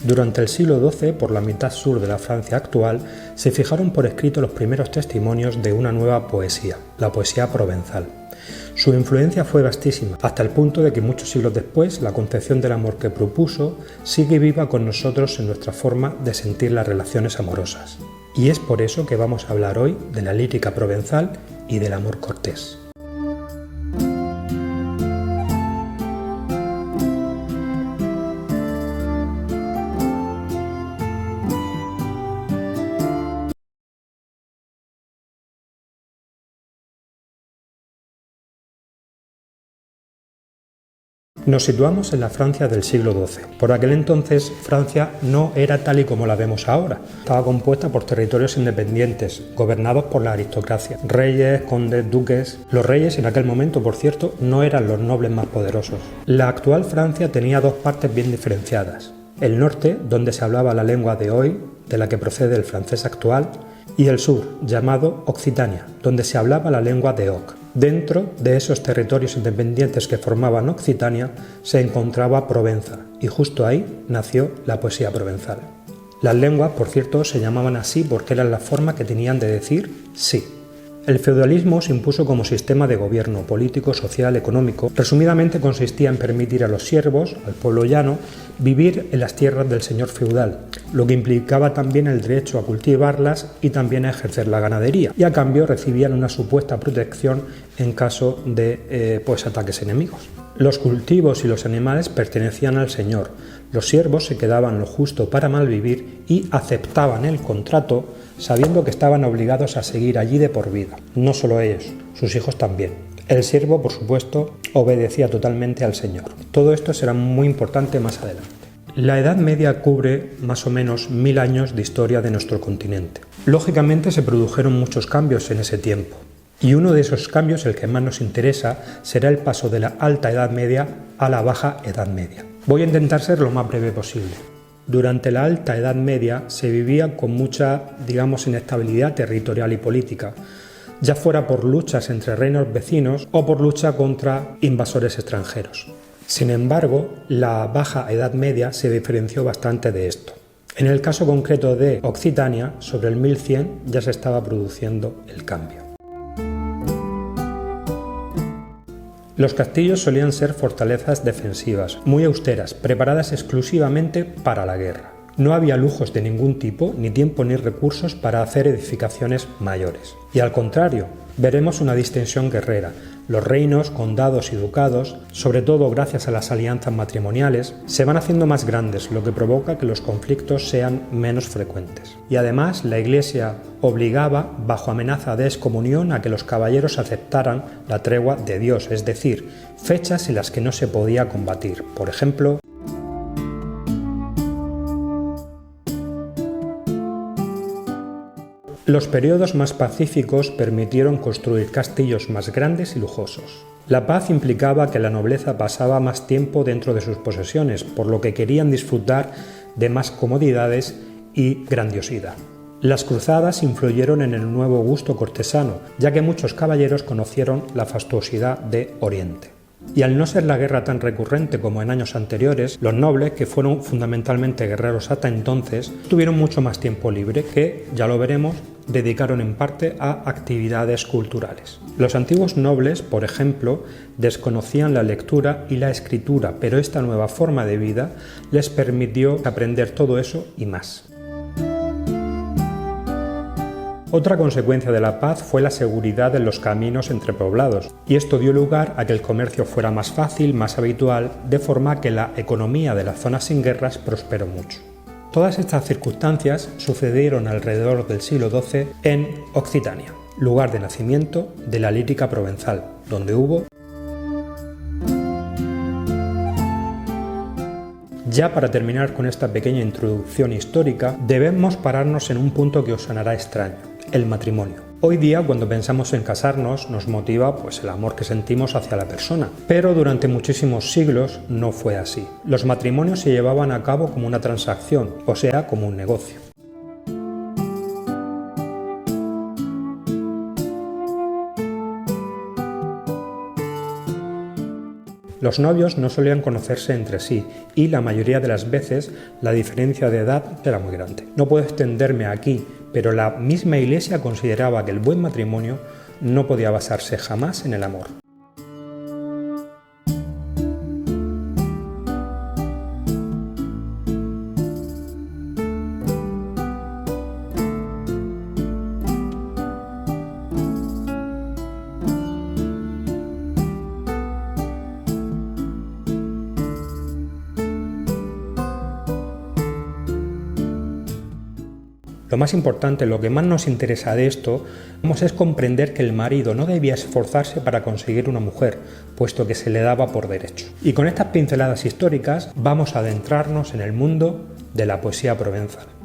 Durante el siglo XII, por la mitad sur de la Francia actual, se fijaron por escrito los primeros testimonios de una nueva poesía, la poesía provenzal. Su influencia fue vastísima, hasta el punto de que muchos siglos después la concepción del amor que propuso sigue viva con nosotros en nuestra forma de sentir las relaciones amorosas. Y es por eso que vamos a hablar hoy de la lírica provenzal y del amor cortés. Nos situamos en la Francia del siglo XII. Por aquel entonces, Francia no era tal y como la vemos ahora. Estaba compuesta por territorios independientes, gobernados por la aristocracia. Reyes, condes, duques... Los reyes en aquel momento, por cierto, no eran los nobles más poderosos. La actual Francia tenía dos partes bien diferenciadas. El norte, donde se hablaba la lengua de hoy, de la que procede el francés actual, y el sur, llamado Occitania, donde se hablaba la lengua de Oc. Dentro de esos territorios independientes que formaban Occitania se encontraba Provenza, y justo ahí nació la poesía provenzal. Las lenguas, por cierto, se llamaban así porque era la forma que tenían de decir sí. El feudalismo se impuso como sistema de gobierno político, social, económico. Resumidamente consistía en permitir a los siervos, al pueblo llano, vivir en las tierras del señor feudal, lo que implicaba también el derecho a cultivarlas y también a ejercer la ganadería, y a cambio recibían una supuesta protección en caso de ataques enemigos. Los cultivos y los animales pertenecían al señor, los siervos se quedaban lo justo para malvivir y aceptaban el contrato sabiendo que estaban obligados a seguir allí de por vida. No solo ellos, sus hijos también. El siervo, por supuesto, obedecía totalmente al señor. Todo esto será muy importante más adelante. La Edad Media cubre más o menos 1000 años de historia de nuestro continente. Lógicamente se produjeron muchos cambios en ese tiempo. Y uno de esos cambios, el que más nos interesa, será el paso de la Alta Edad Media a la Baja Edad Media. Voy a intentar ser lo más breve posible. Durante la Alta Edad Media se vivía con mucha, inestabilidad territorial y política, ya fuera por luchas entre reinos vecinos o por lucha contra invasores extranjeros. Sin embargo, la Baja Edad Media se diferenció bastante de esto. En el caso concreto de Occitania, sobre el 1100 ya se estaba produciendo el cambio. Los castillos solían ser fortalezas defensivas, muy austeras, preparadas exclusivamente para la guerra. No había lujos de ningún tipo, ni tiempo ni recursos para hacer edificaciones mayores. Y al contrario, veremos una distensión guerrera. Los reinos, condados y ducados, sobre todo gracias a las alianzas matrimoniales, se van haciendo más grandes, lo que provoca que los conflictos sean menos frecuentes. Y además, la Iglesia obligaba, bajo amenaza de excomunión, a que los caballeros aceptaran la tregua de Dios, es decir, fechas en las que no se podía combatir. Por ejemplo, los periodos más pacíficos permitieron construir castillos más grandes y lujosos. La paz implicaba que la nobleza pasaba más tiempo dentro de sus posesiones, por lo que querían disfrutar de más comodidades y grandiosidad. Las cruzadas influyeron en el nuevo gusto cortesano, ya que muchos caballeros conocieron la fastuosidad de Oriente. Y al no ser la guerra tan recurrente como en años anteriores, los nobles, que fueron fundamentalmente guerreros hasta entonces, tuvieron mucho más tiempo libre que, ya lo veremos, dedicaron en parte a actividades culturales. Los antiguos nobles, por ejemplo, desconocían la lectura y la escritura, pero esta nueva forma de vida les permitió aprender todo eso y más. Otra consecuencia de la paz fue la seguridad en los caminos entre poblados, y esto dio lugar a que el comercio fuera más fácil, más habitual, de forma que la economía de las zonas sin guerras prosperó mucho. Todas estas circunstancias sucedieron alrededor del siglo XII en Occitania, lugar de nacimiento de la lírica provenzal, donde hubo... Ya para terminar con esta pequeña introducción histórica, debemos pararnos en un punto que os sonará extraño: el matrimonio. Hoy día, cuando pensamos en casarnos, nos motiva el amor que sentimos hacia la persona, pero durante muchísimos siglos no fue así. Los matrimonios se llevaban a cabo como una transacción, o sea, como un negocio. Los novios no solían conocerse entre sí y la mayoría de las veces la diferencia de edad era muy grande. No puedo extenderme aquí, pero la misma Iglesia consideraba que el buen matrimonio no podía basarse jamás en el amor. Lo más importante, lo que más nos interesa de esto, es comprender que el marido no debía esforzarse para conseguir una mujer, puesto que se le daba por derecho. Y con estas pinceladas históricas vamos a adentrarnos en el mundo de la poesía provenzal.